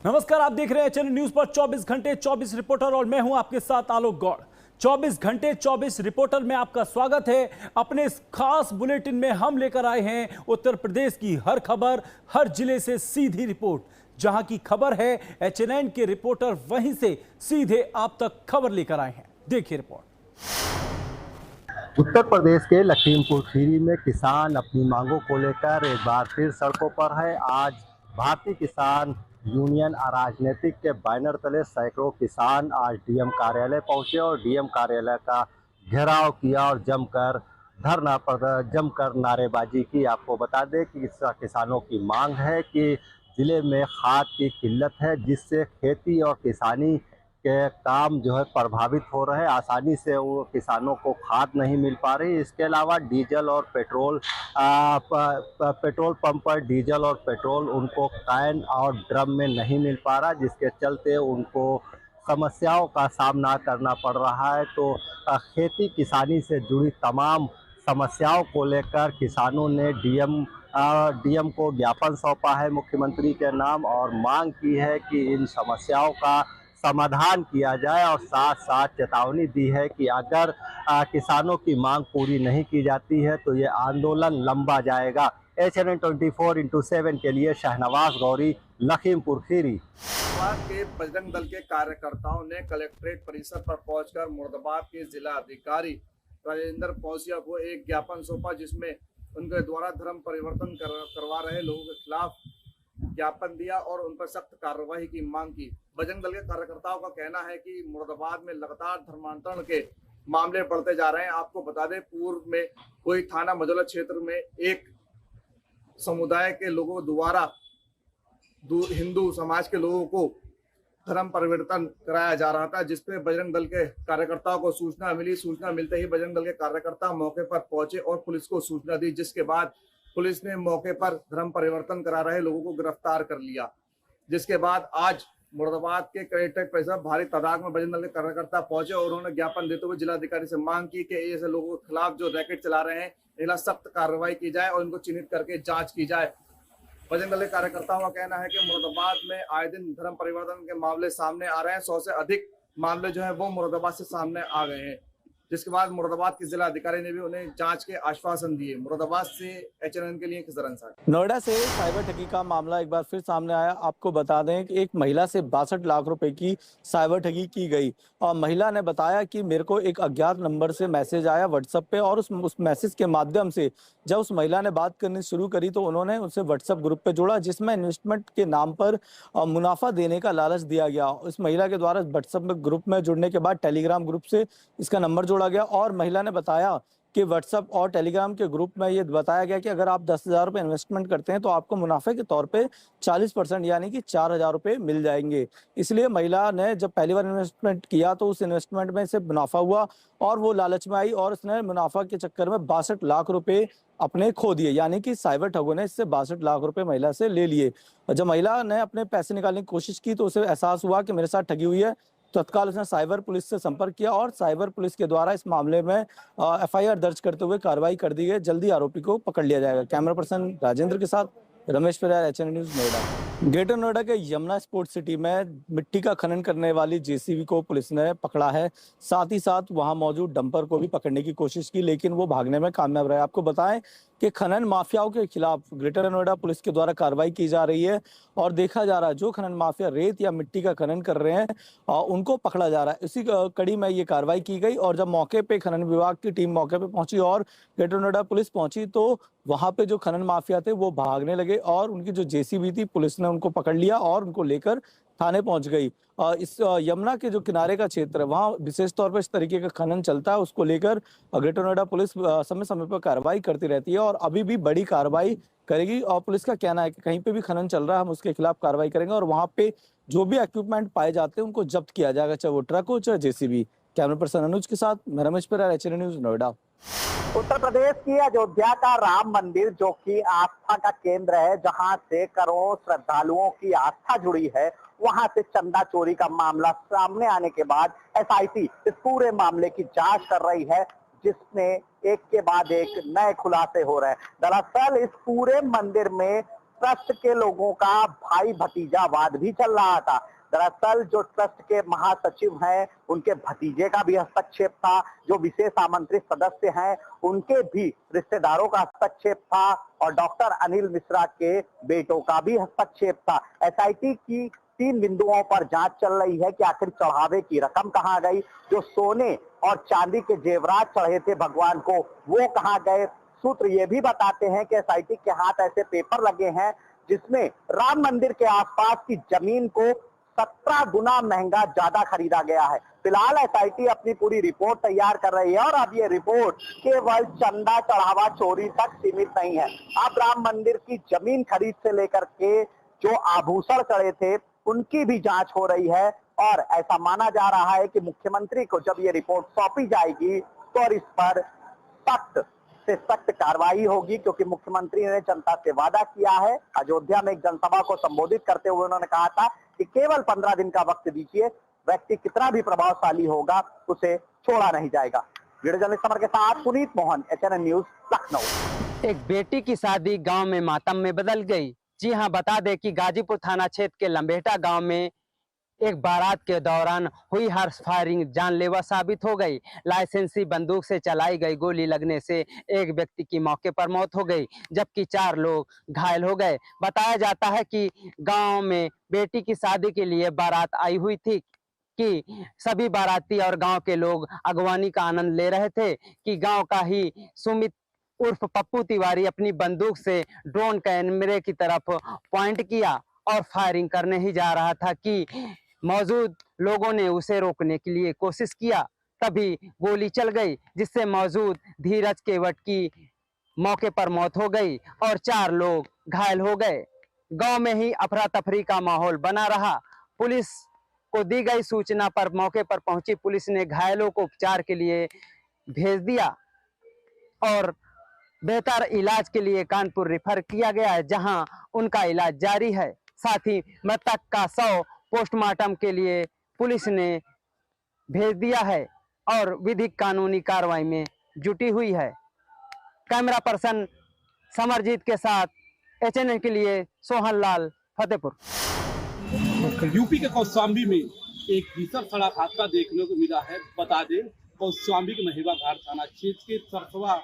नमस्कार, आप देख रहे हैं चैनल न्यूज पर 24 घंटे 24 रिपोर्टर और मैं हूं आपके साथ आलोक गौड़। 24 घंटे 24 रिपोर्टर में आपका स्वागत है। अपने इस खास बुलेटिन में हम लेकर आए हैं उत्तर प्रदेश की हर खबर, हर जिले से सीधी रिपोर्ट। जहां की खबर है HNN के रिपोर्टर वहीं से सीधे आप तक खबर लेकर आए हैं। देखिए रिपोर्ट। उत्तर प्रदेश के लखीमपुर खीरी में किसान अपनी मांगों को लेकर एक बार फिर सड़कों पर है। आज भारतीय किसान यूनियन राजनीतिक के बैनर तले सैकड़ों किसान आज डीएम कार्यालय पहुंचे और डीएम कार्यालय का घेराव किया और जमकर नारेबाजी की। आपको बता दें कि किसानों की मांग है कि जिले में खाद की किल्लत है, जिससे खेती और किसानी के काम जो है प्रभावित हो रहे हैं। आसानी से वो किसानों को खाद नहीं मिल पा रही। इसके अलावा डीजल और पेट्रोल पेट्रोल पंप पर डीजल और पेट्रोल उनको कैन और ड्रम में नहीं मिल पा रहा, जिसके चलते उनको समस्याओं का सामना करना पड़ रहा है। तो खेती किसानी से जुड़ी तमाम समस्याओं को लेकर किसानों ने डीएम को ज्ञापन सौंपा है मुख्यमंत्री के नाम और मांग की है कि इन समस्याओं का समाधान किया जाए और साथ साथ चेतावनी दी है कि अगर किसानों की मांग पूरी नहीं की जाती है तो ये आंदोलन लंबा जाएगा। HNN 24x7 के लिए शहनवाज गौरी, लखीमपुर खीरी। के बजरंग दल के कार्यकर्ताओं ने कलेक्ट्रेट परिसर पर पहुंचकर मुरादाबाद के जिला अधिकारी राजेंद्र पौसिया को एक ज्ञापन सौंपा, जिसमें उनके द्वारा धर्म परिवर्तन करवा रहे लोगों के खिलाफ ज्ञापन दिया और उन पर सख्त कार्रवाई की मांग की। बजरंग दल के कार्यकर्ताओं का कहना है कि मुरादाबाद में लगातार धर्मांतरण के मामले बढ़ते जा रहे हैं। आपको बता दें, पूर्व में कोई थाना मजोला क्षेत्र में एक समुदाय के लोगों द्वारा हिंदू समाज के लोगों को धर्म परिवर्तन कराया जा रहा था, जिसपे बजरंग दल के कार्यकर्ताओं को सूचना मिली। सूचना मिलते ही बजरंग दल के कार्यकर्ता मौके पर पहुंचे और पुलिस को सूचना दी, जिसके बाद पुलिस ने मौके पर धर्म परिवर्तन करा रहे लोगों को गिरफ्तार कर लिया। जिसके बाद आज मुरादाबाद के कलेक्ट्रेट परिसर भारी तादाद में बजरंग दल के कार्यकर्ता पहुंचे और उन्होंने ज्ञापन देते हुए जिलाधिकारी से मांग की कि ऐसे लोगों के खिलाफ जो रैकेट चला रहे हैं, इनका सख्त कार्रवाई की जाए और इनको चिन्हित करके जांच की जाए। बजरंग दल के कार्यकर्ताओं का कहना है कि मुरादाबाद में आए दिन धर्म परिवर्तन के मामले सामने आ रहे हैं। 100 से अधिक मामले जो है वो मुरादाबाद से सामने आ गए हैं, जिसके बाद मुरादाबाद के जिला अधिकारी ने भी उन्हें जांच के आश्वासन दिए। मुरादाबाद से HNN के लिए खिजर अंसारी। नोएडा से साइबर ठगी का मामला एक बार फिर सामने आया। आपको बता दें कि एक महिला से 62 लाख रुपए की साइबर ठगी की गई और महिला ने बताया कि मेरे को एक अज्ञात नंबर से मैसेज आया व्हाट्सएप पे और उस मैसेज के माध्यम से जब उस महिला ने बात करनी शुरू करी तो उन्होंने उसे व्हाट्सएप ग्रुप पे जोड़ा, जिसमें इन्वेस्टमेंट के नाम पर मुनाफा देने का लालच दिया गया। इस महिला के द्वारा व्हाट्सएप ग्रुप में जुड़ने के बाद टेलीग्राम ग्रुप से इसका नंबर जोड़ा गया और महिला ने बताया कि व्हाट्सएप और टेलीग्राम के ग्रुप में ये बताया गया कि अगर आप 10,000 रुपये इन्वेस्टमेंट करते हैं तो आपको मुनाफे के तौर पे 40% यानी कि 4,000 रुपये मिल जाएंगे। इसलिए महिला ने जब पहली बार इन्वेस्टमेंट किया तो उस इन्वेस्टमेंट में से मुनाफा हुआ और वो लालच में आई और उसने मुनाफा के चक्कर में 62 लाख रुपये अपने खो दिए, यानी कि साइबर ठगों ने इससे 62 लाख रुपए महिला से ले लिए। जब महिला ने अपने पैसे निकालने की कोशिश की तो उसे एहसास हुआ कि मेरे साथ ठगी हुई है। तत्काल उसने साइबर पुलिस से संपर्क किया और साइबर पुलिस के द्वारा इस मामले में FIR दर्ज करते हुए कार्रवाई कर दी गई। जल्दी आरोपी को पकड़ लिया जाएगा। कैमरा पर्सन राजेंद्र के साथ Ramesh Pariyar, HNN news, Noida. Greater Noida के यमुना स्पोर्ट्स सिटी में मिट्टी का खनन करने वाली JCB को पुलिस ने पकड़ा है। साथ ही साथ वहां मौजूद डंपर को भी पकड़ने की कोशिश की, लेकिन वो भागने में कामयाब रहे। आपको बताएं कि खनन माफियाओं के खिलाफ ग्रेटर नोएडा पुलिस के द्वारा कार्रवाई की जा रही है और देखा जा रहा है जो खनन माफिया रेत या मिट्टी का खनन कर रहे हैं उनको पकड़ा जा रहा है। इसी कड़ी में ये कार्रवाई की गई और जब मौके पे खनन विभाग की टीम मौके पे पहुंची और ग्रेटर नोएडा पुलिस पहुंची तो वहां पे जो खनन माफिया थे वो भागने लगे और उनकी जो JCB थी पुलिस ने उनको पकड़ लिया और उनको लेकर थाने पहुंच गई। इस यमुना के जो किनारे का क्षेत्र है वहाँ विशेष तौर पर इस तरीके का खनन चलता है, उसको लेकर ग्रेटर नोएडा पुलिस समय समय पर कार्रवाई करती रहती है और अभी भी बड़ी कार्रवाई करेगी। और पुलिस का कहना है कि कहीं पे भी खनन चल रहा है हम उसके खिलाफ कार्रवाई करेंगे और वहाँ पे जो भी इक्विपमेंट पाए जाते हैं उनको जब्त किया जाएगा, चाहे वो ट्रक हो चाहे JCB। कैमरा पर्सन अनुज के साथ मैं रमेश परियार, HNN न्यूज, नोएडा। उत्तर प्रदेश की अयोध्या का राम मंदिर जो कि आस्था का केंद्र है, जहां से करोड़ों श्रद्धालुओं की आस्था जुड़ी है, वहां से चंदा चोरी का मामला सामने आने के बाद SIT इस पूरे मामले की जांच कर रही है, जिसमें एक के बाद एक नए खुलासे हो रहे हैं। दरअसल इस पूरे मंदिर में ट्रस्ट के लोगों का भाई भतीजावाद भी चल रहा था। दरअसल जो ट्रस्ट के महासचिव हैं उनके भतीजे का भी हस्तक्षेप था, जो विशेष आमंत्रित सदस्य हैं उनके भी रिश्तेदारों का हस्तक्षेप था और डॉक्टर अनिल मिश्रा के बेटों का भी हस्तक्षेप था। एसआईटी की 3 बिंदुओं पर जांच चल रही है कि आखिर चढ़ावे की रकम कहां गई, जो सोने और चांदी के जेवरात चढ़े थे भगवान को वो कहां गए। सूत्र ये भी बताते हैं कि एसआईटी के हाथ ऐसे पेपर लगे हैं जिसमें राम मंदिर के आसपास की जमीन को 17 गुना महंगा ज्यादा खरीदा गया है। फिलहाल एसआईटी अपनी पूरी रिपोर्ट तैयार कर रही है और अब ये रिपोर्ट केवल चंदा चढ़ावा चोरी तक सीमित नहीं है। अब राम मंदिर की जमीन खरीद से लेकर के जो आभूषण चढ़े थे उनकी भी जांच हो रही है और ऐसा माना जा रहा है कि मुख्यमंत्री को जब ये रिपोर्ट सौंपी जाएगी तो इस पर सख्त से सख्त कार्रवाई होगी, क्योंकि मुख्यमंत्री ने जनता से वादा किया है। अयोध्या में एक जनसभा को संबोधित करते हुए उन्होंने कहा था कि केवल 15 दिन का वक्त दीजिए, व्यक्ति कितना भी प्रभावशाली होगा उसे छोड़ा नहीं जाएगा। वीडियो जर्नलिस्ट समर के साथ पुनीत मोहन, एचएनएन न्यूज, लखनऊ। एक बेटी की शादी गांव में मातम में बदल गई। जी हां, बता दें कि गाजीपुर थाना क्षेत्र के लंबेटा गांव में एक बारात के दौरान हुई हर्ष फायरिंग जानलेवा साबित हो गई। लाइसेंसी बंदूक से चलाई गई गोली लगने से एक व्यक्ति की मौके पर मौत हो गई, जबकि 4 लोग घायल हो गए। बताया जाता है कि गांव में बेटी की शादी के लिए बारात आई हुई थी कि सभी बाराती और गांव के लोग अगवानी का आनंद ले रहे थे कि गांव का ही सुमित उर्फ पप्पू तिवारी अपनी बंदूक से ड्रोन कैमरे की तरफ पॉइंट किया और फायरिंग करने ही जा रहा था कि मौजूद लोगों ने उसे रोकने के लिए कोशिश किया। तभी गोली चल गई, जिससे मौजूद धीरज केवट की मौके पर मौत हो गई और 4 लोग घायल हो गए। गांव में ही अफरा तफरी का माहौल बना रहा। पुलिस को दी गई सूचना पर मौके पर पहुंची पुलिस ने घायलों को उपचार के लिए भेज दिया और बेहतर इलाज के लिए कानपुर रेफर किया गया है, जहां उनका इलाज जारी है। साथ ही मृतक का शव पोस्टमार्टम के लिए पुलिस ने भेज दिया है और विधिक कानूनी कार्रवाई में जुटी हुई है। कैमरा पर्सन समरजीत के साथ एचएनएन के लिए सोहन लाल, फतेहपुर। यूपी के कौशाम्बी में एक भीषण सड़क हादसा देखने को मिला है। बता दें, कौशाम्बी के महिवा घाट थाना क्षेत्र के सरसवा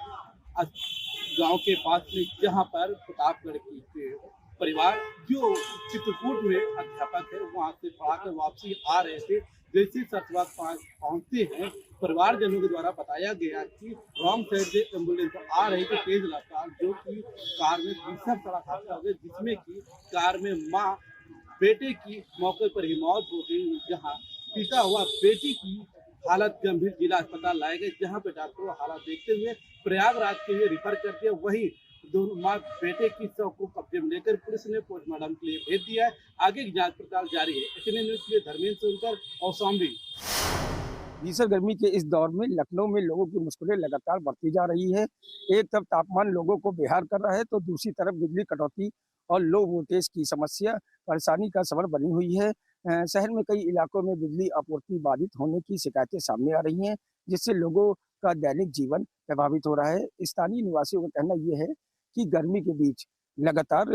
गांव के पास में, जहां पर प्रतापगढ़ के परिवार जो चित्रकूट में अध्यापक है वहां से पढ़ाकर वापसी आ रहे थे। जैसे सरसवा पहुंचते हैं, परिवारजनों के द्वारा बताया गया कि रॉन्ग साइड से एम्बुलेंस आ रही थी तेज रफ्तार, जो कि कार में भीषण सड़क हादसा हो गया, जिसमें कि कार में मां बेटे की मौके पर ही मौत हो गई। जहां पिता हुआ बेटी की हालत गंभीर, जिला अस्पताल लाए गए, जहां पे डॉक्टरों हालत देखते हुए प्रयागराज के लिए रिफर कर दिया। वहीं दोनों मां बेटे की शव को कब्जे में लेकर पुलिस ने पोस्टमार्टम के लिए भेज दिया है। आगे की जांच पड़ताल जारी है। एचएनएन न्यूज़ के लिए धर्मेंद्र सोनकर, कौशाम्बी। भीषण गर्मी के इस दौर में लखनऊ में लोगों की मुश्किलें लगातार बढ़ती जा रही है। एक तरफ तापमान लोगों को बेहाल कर रहा है तो दूसरी तरफ बिजली कटौती और लो वोल्टेज की समस्या परेशानी का सबब बनी हुई है। शहर में कई इलाकों में बिजली आपूर्ति बाधित होने की शिकायतें सामने आ रही हैं, जिससे लोगों का दैनिक जीवन प्रभावित हो रहा है। स्थानीय निवासियों का कहना यह है कि गर्मी के बीच लगातार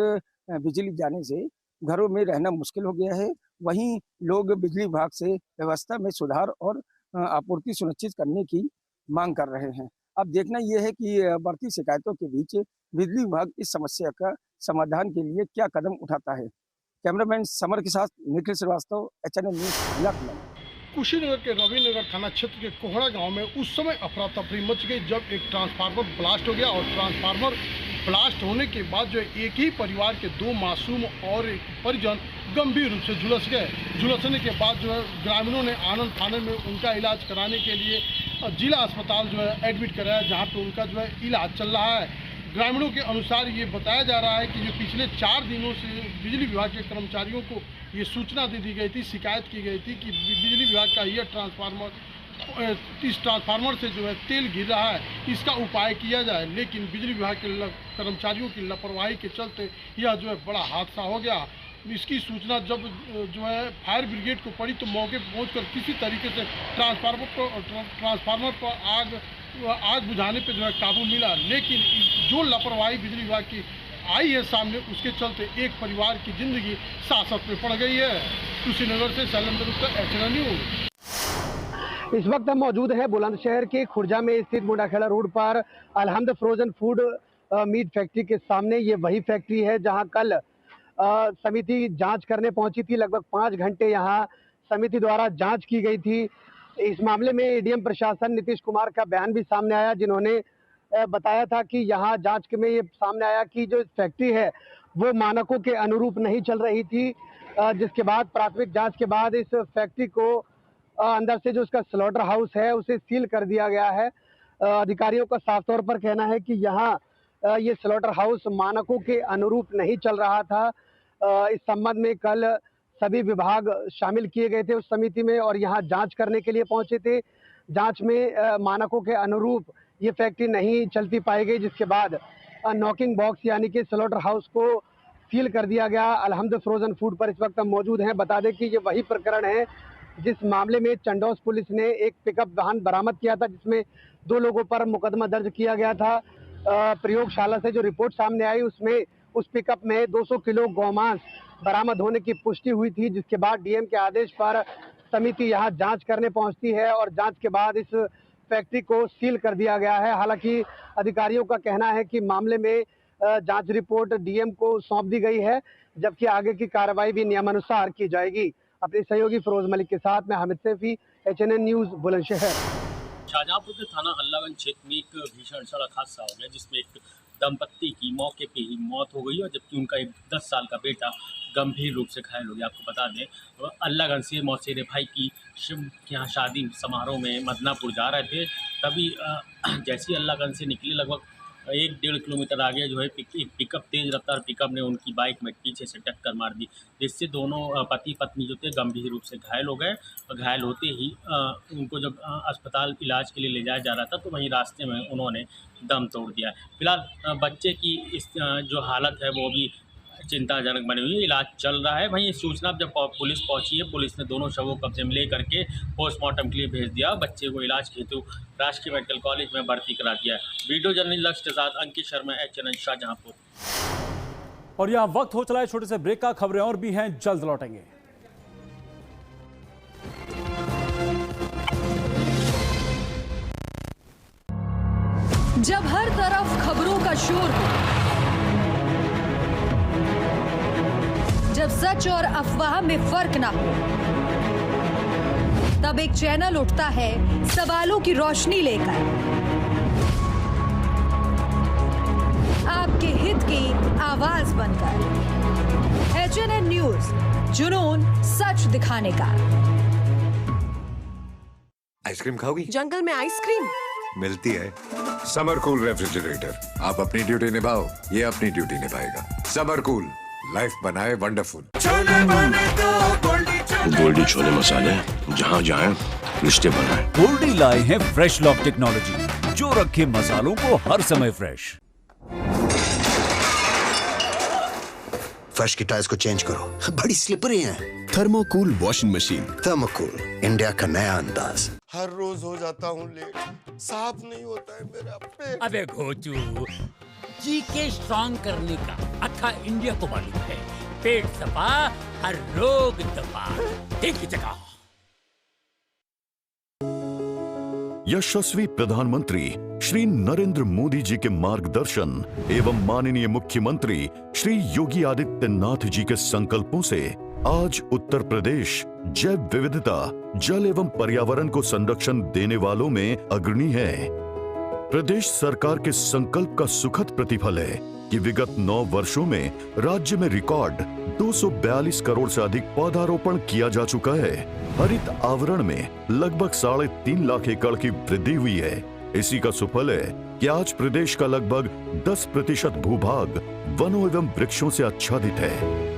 बिजली जाने से घरों में रहना मुश्किल हो गया है। वहीं लोग बिजली विभाग से व्यवस्था में सुधार और आपूर्ति सुनिश्चित करने की मांग कर रहे हैं। अब देखना यह है कि बढ़ती शिकायतों के बीच बिजली विभाग इस समस्या का समाधान के लिए क्या कदम उठाता है। कैमरामैन समर के साथ निखिल श्रीवास्तव, एचएनएन न्यूज़, लखनऊ। कुशीनगर के रविनगर थाना क्षेत्र के कोहड़ा गांव में उस समय अफरा तफरी मच गई जब एक ट्रांसफार्मर ब्लास्ट हो गया और ट्रांसफार्मर ब्लास्ट होने के बाद जो एक ही परिवार के 2 मासूम और एक परिजन गंभीर रूप से झुलस गए। झुलसने के बाद जो है ग्रामीणों ने आनंद थाने में उनका इलाज कराने के लिए जिला अस्पताल जो है एडमिट कराया, जहाँ पे उनका जो है इलाज चल रहा है। ग्रामीणों के अनुसार ये बताया जा रहा है कि जो पिछले 4 दिनों से बिजली विभाग के कर्मचारियों को ये सूचना दे दी गई थी, शिकायत की गई थी कि बिजली विभाग का यह ट्रांसफार्मर, इस ट्रांसफार्मर से जो है तेल गिर रहा है, इसका उपाय किया जाए। लेकिन बिजली विभाग के कर्मचारियों की लापरवाही के चलते यह जो है बड़ा हादसा हो गया। इसकी सूचना जब जो है फायर ब्रिगेड को पड़ी तो मौके पर पहुंचकर किसी तरीके से ट्रांसफार्मर पर आग बुझाने पे जो है काबू मिला। लेकिन जो लापरवाही बिजली विभाग की आई है सामने, उसके चलते एक परिवार की जिंदगी सासत में पड़ गई है। कुशीनगर से शैलेंद्र गुप्ता, एचएनएन न्यूज। इस वक्त हम मौजूद हैं बुलंदशहर के खुर्जा में स्थित मुंडाखेड़ा रोड पर अलहमद फ्रोजन फूड मीट फैक्ट्री के सामने। ये वही फैक्ट्री है जहां कल समिति जांच करने पहुंची थी। लगभग 5 घंटे यहां समिति द्वारा जांच की गई थी। इस मामले में एडीएम प्रशासन नीतीश कुमार का बयान भी सामने आया, जिन्होंने बताया था कि यहाँ जांच में ये सामने आया कि जो फैक्ट्री है वो मानकों के अनुरूप नहीं चल रही थी, जिसके बाद प्राथमिक जांच के बाद इस फैक्ट्री को अंदर से जो उसका स्लॉटर हाउस है उसे सील कर दिया गया है। अधिकारियों का साफ तौर पर कहना है कि यहाँ ये स्लॉटर हाउस मानकों के अनुरूप नहीं चल रहा था। इस संबंध में कल सभी विभाग शामिल किए गए थे उस समिति में और यहाँ जांच करने के लिए पहुंचे थे। जांच में मानकों के अनुरूप ये फैक्ट्री नहीं चलती पाई गई, जिसके बाद नॉकिंग बॉक्स यानी कि स्लॉटर हाउस को सील कर दिया गया। अलहमद फ्रोजन फूड पर इस वक्त हम मौजूद हैं। बता दें कि ये वही प्रकरण है जिस मामले में चंडौस पुलिस ने एक पिकअप वाहन बरामद किया था, जिसमें 2 लोगों पर मुकदमा दर्ज किया गया था। प्रयोगशाला से जो रिपोर्ट सामने आई उसमें उस पिकअप में 200 किलो गौमांस बरामद होने की पुष्टि हुई थी, जिसके बाद डीएम के आदेश पर समिति यहाँ जांच करने पहुंचती है और जांच के बाद इस फैक्ट्री को सील कर दिया गया है। हालांकि अधिकारियों का कहना है कि मामले में जांच रिपोर्ट डीएम को सौंप दी गई है, जबकि आगे की कार्रवाई भी नियमानुसार की जाएगी। अपने सहयोगी फिरोज मलिक के साथ मैं हामिद सैफी, एचएनएन न्यूज, बुलंदशहर। शाहजहांपुर के थाना हल्लागंज क्षेत्र में एक भीषण सड़क हादसा हो गया, जिसमें एक दंपत्ति की मौके पे ही मौत हो गई और जबकि उनका एक 10 साल का बेटा गंभीर रूप से घायल हो गया। आपको बता दें हल्लागंज से मौसेरे भाई की यहाँ शादी समारोह में मदनापुर जा रहे थे, तभी जैसे ही हल्लागंज से निकले लगभग 1-1.5 किलोमीटर आगे जो है एक पिकअप, तेज़ रफ्तार पिकअप ने उनकी बाइक में पीछे से टक्कर मार दी, जिससे दोनों पति पत्नी जो थे गंभीर रूप से घायल हो गए। और घायल होते ही उनको जब अस्पताल इलाज के लिए ले जाया जा रहा था तो वहीं रास्ते में उन्होंने दम तोड़ दिया। फिलहाल बच्चे की इस जो हालत है वो भी चिंताजनक बनी हुई है, इलाज चल रहा है। वहीं सूचना जब पुलिस पहुंची है, पुलिस ने दोनों शवों को कब्जे में ले करके पोस्टमार्टम के लिए भेज दिया। बच्चे को इलाज हेतु राजकीय मेडिकल कॉलेज में भर्ती करा दिया है। वीडियो जर्नलिस्ट लक्ष्य के साथ अंकित शर्मा, एचएनएन शाहजहांपुर। और यहाँ वक्त हो चला है छोटे से ब्रेक का, खबरें और भी हैं, जल्द लौटेंगे। जब हर तरफ खबरों का शोर हो, जब सच और अफवाह में फर्क ना हो, तब एक चैनल उठता है सवालों की रोशनी लेकर, आपके हित की आवाज बनकर। एचएनएन न्यूज, जुनून सच दिखाने का। आइसक्रीम खाओगी? जंगल में आइसक्रीम मिलती है। समर कूल रेफ्रिजरेटर, आप अपनी ड्यूटी निभाओ, ये अपनी ड्यूटी निभाएगा। समर कूल, लाइफ बनाए वंडरफुल। गोल्डी छोले मसाले, जहाँ जाएं रिश्ते बनाए। गोल्डी लाए हैं फ्रेश लॉक टेक्नोलॉजी, जो रखे मसालों को हर समय फ्रेश। फर्श की टाइल्स को चेंज करो, बड़ी स्लिपरी हैं। थर्मोकूल वॉशिंग मशीन। थर्मोकूल, इंडिया का नया अंदाज। हर रोज हो जाता हूँ लेट, साफ नहीं होता है मेरा पेट। अबे घोचू, जीके स्ट्रॉन्ग करने का अक्खा इंडिया को मालूम है। पेट सफा, हर रोग दफा। एक ही जगह। यशस्वी प्रधानमंत्री श्री नरेंद्र मोदी जी के मार्गदर्शन एवं माननीय मुख्यमंत्री श्री योगी आदित्यनाथ जी के संकल्पों से आज उत्तर प्रदेश जैव विविधता, जल एवं पर्यावरण को संरक्षण देने वालों में अग्रणी है। प्रदेश सरकार के संकल्प का सुखद प्रतिफल है कि विगत 9 वर्षों में राज्य में रिकॉर्ड 242 करोड़ से अधिक पौधारोपण किया जा चुका है। हरित आवरण में लगभग 3.5 लाख एकड़ की वृद्धि हुई है। इसी का सुफल है कि आज प्रदेश का लगभग 10% भूभाग वनों एवं वृक्षों से आच्छादित है।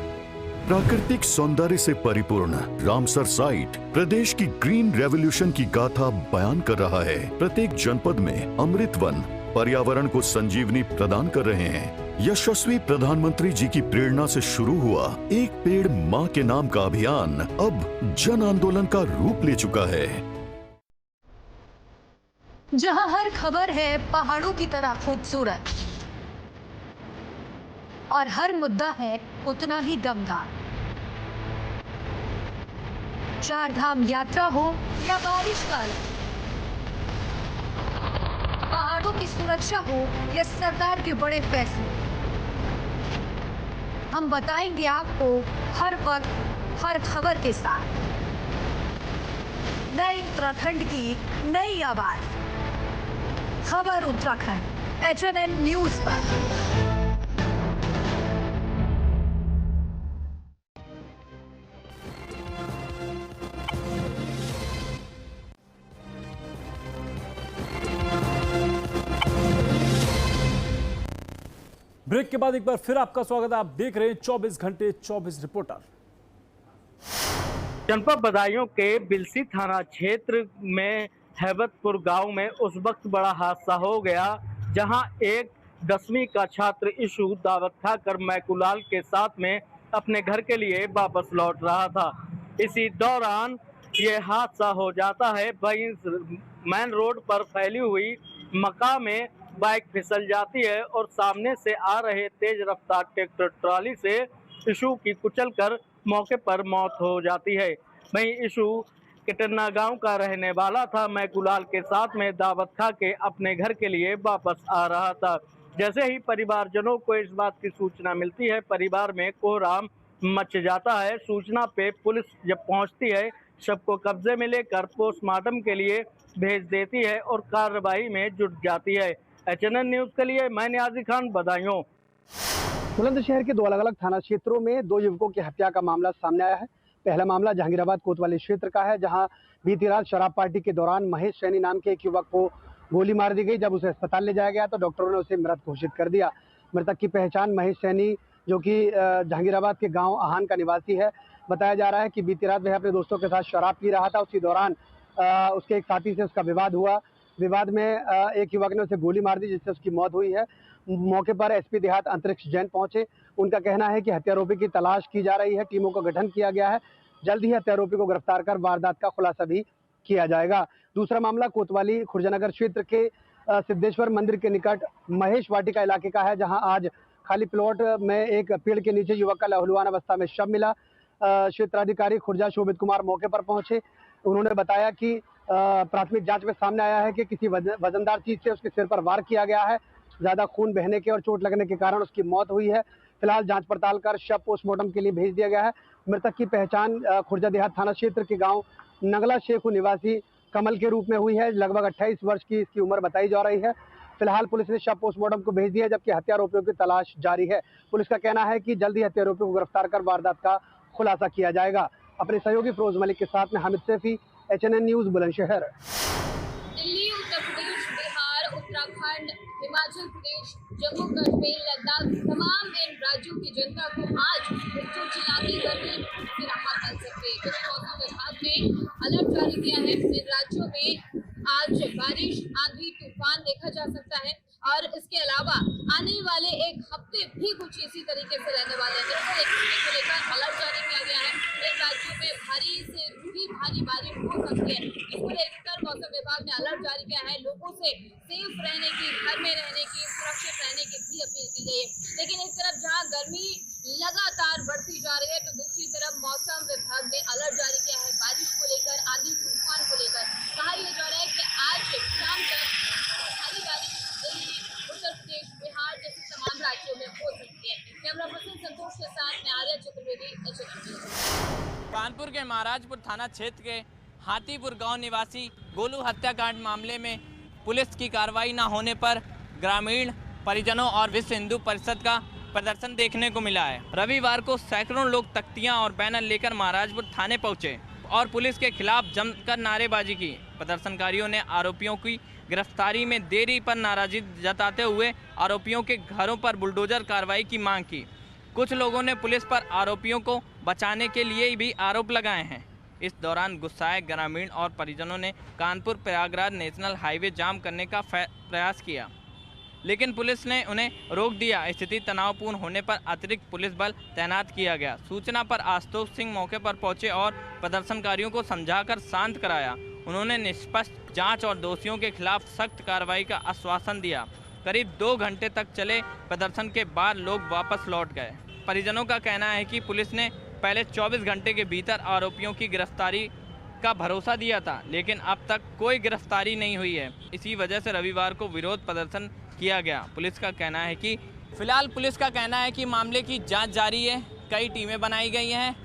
प्राकृतिक सौंदर्य से परिपूर्ण रामसर साइट प्रदेश की ग्रीन रेवोल्यूशन की गाथा बयान कर रहा है। प्रत्येक जनपद में अमृत वन पर्यावरण को संजीवनी प्रदान कर रहे हैं। यशस्वी प्रधानमंत्री जी की प्रेरणा से शुरू हुआ एक पेड़ माँ के नाम का अभियान अब जन आंदोलन का रूप ले चुका है। जहां हर खबर है पहाड़ों की तरह खूबसूरत, और हर मुद्दा है उतना ही दमदार। चार धाम यात्रा हो या बारिश का अलर्ट, पहाड़ों की सुरक्षा हो या सरकार के बड़े फैसले, हम बताएंगे आपको हर वक्त हर खबर के साथ। नए उत्तराखंड की नई आवाज, खबर उत्तराखंड, HNN न्यूज पर। ब्रेक के बाद एक बार फिर आपका स्वागत है। आप देख रहे हैं 24 घंटे 24 रिपोर्टर। जनपद बदायूं के बिलसी थाना क्षेत्र में हैबतपुर गांव में उस वक्त बड़ा हादसा हो गया जहां एक 10वीं का छात्र इशू दावत खाकर मैकुलाल के साथ में अपने घर के लिए वापस लौट रहा था। इसी दौरान ये हादसा हो जाता है। वहीं मेन रोड पर फैली हुई मक्का में बाइक फिसल जाती है और सामने से आ रहे तेज रफ्तार ट्रैक्टर ट्रॉली से इशू की कुचलकर मौके पर मौत हो जाती है। वहीं इशू किटन्ना गांव का रहने वाला था। मैं गुलाल के साथ में दावत खा के अपने घर के लिए वापस आ रहा था। जैसे ही परिवारजनों को इस बात की सूचना मिलती है, परिवार में कोहराम मच जाता है। सूचना पे पुलिस जब पहुंचती है, शव को कब्जे में लेकर पोस्टमार्टम के लिए भेज देती है और कार्रवाई में जुट जाती है। HNN न्यूज के लिए मैं नियाजी खान, बदायूं। बुलंदशहर के दो अलग अलग थाना क्षेत्रों में दो युवकों की हत्या का मामला सामने आया है। पहला मामला जहांगीराबाद कोतवाली क्षेत्र का है, जहां बीती रात शराब पार्टी के दौरान महेश सैनी नाम के एक युवक को गोली मार दी गई। जब उसे अस्पताल ले जाया गया तो डॉक्टरों ने उसे मृत घोषित कर दिया। मृतक की पहचान महेश सैनी, जो कि जहांगीराबाद के गाँव आहान का निवासी है, बताया जा रहा है कि बीती रात वह अपने दोस्तों के साथ शराब पी रहा था। उसी दौरान उसके एक साथी से उसका विवाद हुआ। विवाद में एक युवक ने उसे गोली मार दी, जिससे उसकी मौत हुई है। मौके पर SP देहात अंतरिक्ष जैन पहुंचे। उनका कहना है कि हत्यारोपी की तलाश की जा रही है, टीमों का गठन किया गया है। जल्द ही हत्यारोपी को गिरफ्तार कर वारदात का खुलासा भी किया जाएगा। दूसरा मामला कोतवाली खुर्जानगर क्षेत्र के सिद्धेश्वर मंदिर के निकट महेश वाटिका इलाके का है, जहां आज खाली प्लॉट में एक पेड़ के नीचे युवक का लहूलुहान अवस्था में शव मिला। क्षेत्राधिकारी खुर्जा शोभित कुमार मौके पर पहुंचे। उन्होंने बताया कि प्राथमिक जांच में सामने आया है कि किसी वजनदार चीज से उसके सिर पर वार किया गया है। ज्यादा खून बहने के और चोट लगने के कारण उसकी मौत हुई है। फिलहाल जांच पड़ताल कर शव पोस्टमार्टम के लिए भेज दिया गया है। मृतक की पहचान खुर्जा देहात थाना क्षेत्र के गांव नगला शेखू निवासी कमल के रूप में हुई है। लगभग 28 वर्ष की इसकी उम्र बताई जा रही है। फिलहाल पुलिस ने शव पोस्टमार्टम को भेज दिया, जबकि हत्यारोपियों की तलाश जारी है। पुलिस का कहना है कि जल्द ही हत्यारोपियों को गिरफ्तार कर वारदात का खुलासा किया जाएगा। अपने सहयोगी फिरोज मलिक के साथ में हामिद सैफी, HNN न्यूज, बुलंदशहर। दिल्ली, उत्तर प्रदेश, बिहार, उत्तराखंड, हिमाचल प्रदेश, जम्मू कश्मीर, लद्दाख, तमाम इन राज्यों की जनता को आज चिलचिलाती गर्मी से राहत मिल सकती है। मौसम विभाग ने अलर्ट जारी किया है। इन राज्यों में आज बारिश, आंधी, तूफान देखा जा सकता है और इसके अलावा आने वाले एक हफ्ते भी कुछ इसी तरीके से रहने वाले हैं। को लेकर अलर्ट जारी किया गया है। इन राज्यों में भारी से भी भारी बारिश हो सकती है। इसको लेकर मौसम विभाग ने अलर्ट जारी किया है। लोगों से सेफ रहने की, घर में रहने की, सुरक्षित रहने की भी अपील की गई है। लेकिन एक तरफ जहां गर्मी लगातार बढ़ती जा रही है, तो दूसरी तरफ मौसम विभाग ने अलर्ट जारी किया है बारिश को लेकर, आंधी तूफान को लेकर। कहा यह जा रहा है कि आज शाम तक भारी बारिश दिल्ली, उत्तर प्रदेश, बिहार जैसे तमाम राज्यों में हो सकती है। कैमरा पर्सन संतोष के साथ में आर्या चतुर्वेदी, HNN। कानपुर के महाराजपुर थाना क्षेत्र के हाथीपुर गांव निवासी गोलू हत्याकांड मामले में पुलिस की कार्रवाई न होने पर ग्रामीण परिजनों और विश्व हिंदू परिषद का प्रदर्शन देखने को मिला है। रविवार को सैकड़ों लोग तख्तियां और बैनर लेकर महाराजपुर थाने पहुंचे और पुलिस के खिलाफ जमकर नारेबाजी की। प्रदर्शनकारियों ने आरोपियों की गिरफ्तारी में देरी पर नाराजगी जताते हुए आरोपियों के घरों पर बुलडोजर कार्रवाई की मांग की। कुछ लोगों ने पुलिस पर आरोपियों को बचाने के लिए भी आरोप लगाए हैं। इस दौरान गुस्साए ग्रामीण और परिजनों ने कानपुर प्रयागराज नेशनल हाईवे जाम करने का प्रयास किया, लेकिन पुलिस ने उन्हें रोक दिया। स्थिति तनावपूर्ण होने पर अतिरिक्त पुलिस बल तैनात किया गया। सूचना पर आशुतोष सिंह मौके पर पहुंचे और प्रदर्शनकारियों को समझाकर शांत कराया। उन्होंने निष्पक्ष जांच और दोषियों के खिलाफ सख्त कार्रवाई का आश्वासन दिया। करीब 2 घंटे तक चले प्रदर्शन के बाद लोग वापस लौट गए। परिजनों का कहना है कि पुलिस ने पहले 24 घंटे के भीतर आरोपियों की गिरफ्तारी का भरोसा दिया था, लेकिन अब तक कोई गिरफ्तारी नहीं हुई है। इसी वजह से रविवार को विरोध प्रदर्शन किया गया। पुलिस का कहना है कि फिलहाल पुलिस का कहना है कि मामले की जांच जारी है, कई टीमें बनाई गई हैं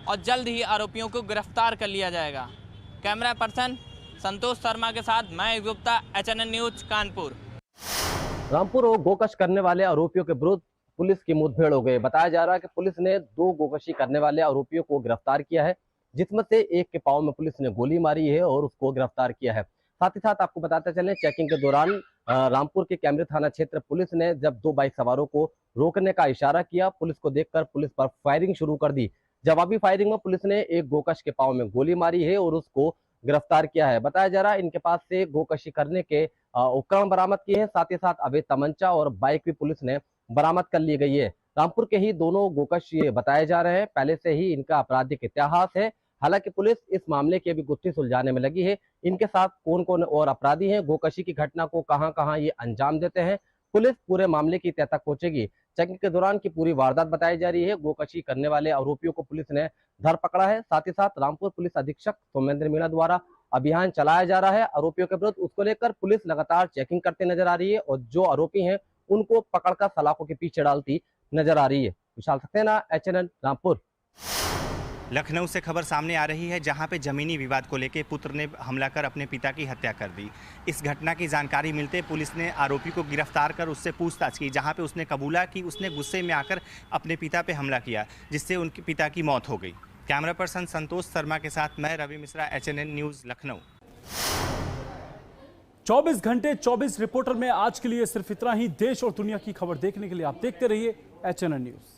और जल्द ही आरोपियों को गिरफ्तार कर लिया जाएगा। कैमरा पर्सन संतोष शर्मा के साथ मैं गुप्ता, HNN न्यूज कानपुर। रामपुर और गोकश करने वाले आरोपियों के विरुद्ध पुलिस की मुठभेड़ हो गई। बताया जा रहा है कि पुलिस ने 2 गोकशी करने वाले आरोपियों को गिरफ्तार किया है, जिसमें से एक के पांव में पुलिस ने गोली मारी है और उसको गिरफ्तार किया है। साथ ही साथ आपको बताते चलें, चेकिंग के दौरान रामपुर के कैमरे थाना क्षेत्र पुलिस ने जब 2 बाइक सवारों को रोकने का इशारा किया, पुलिस को देखकर पुलिस पर फायरिंग शुरू कर दी। जवाबी फायरिंग में पुलिस ने एक गोकश के पांव में गोली मारी है और उसको गिरफ्तार किया है। बताया जा रहा है इनके पास से गोकशी करने के उपकरण बरामद किए हैं, साथ ही साथ अवैध तमंचा और बाइक भी पुलिस ने बरामद कर ली गई है। रामपुर के ही दोनों गोकश ये बताए जा रहे हैं, पहले से ही इनका आपराधिक इतिहास है। हालांकि पुलिस इस मामले की अभी गुत्थी सुलझाने में लगी है। इनके साथ कौन कौन और अपराधी हैं, गोकशी की घटना को कहां कहां ये अंजाम देते हैं, पुलिस पूरे मामले की तह तक पहुंचेगी। चेकिंग के दौरान की पूरी वारदात बताई जा रही है। गोकशी करने वाले आरोपियों को पुलिस ने धर पकड़ा है। साथ ही साथ रामपुर पुलिस अधीक्षक सौमेंद्र मीणा द्वारा अभियान चलाया जा रहा है आरोपियों के विरुद्ध। उसको लेकर पुलिस लगातार चेकिंग करते नजर आ रही है और जो आरोपी हैं उनको पकड़कर सलाखों के पीछे डालती नजर आ रही है। विशाल सक्सेना, HNN रामपुर। लखनऊ से खबर सामने आ रही है, जहां पे जमीनी विवाद को लेकर पुत्र ने हमला कर अपने पिता की हत्या कर दी। इस घटना की जानकारी मिलते पुलिस ने आरोपी को गिरफ्तार कर उससे पूछताछ की, जहां पे उसने कबूला कि उसने गुस्से में आकर अपने पिता पे हमला किया, जिससे उनके पिता की मौत हो गई। कैमरा पर्सन संतोष शर्मा के साथ मैं रवि मिश्रा, HNN न्यूज लखनऊ। 24 घंटे 24 रिपोर्टर में आज के लिए सिर्फ इतना ही। देश और दुनिया की खबर देखने के लिए आप देखते रहिए HNN न्यूज।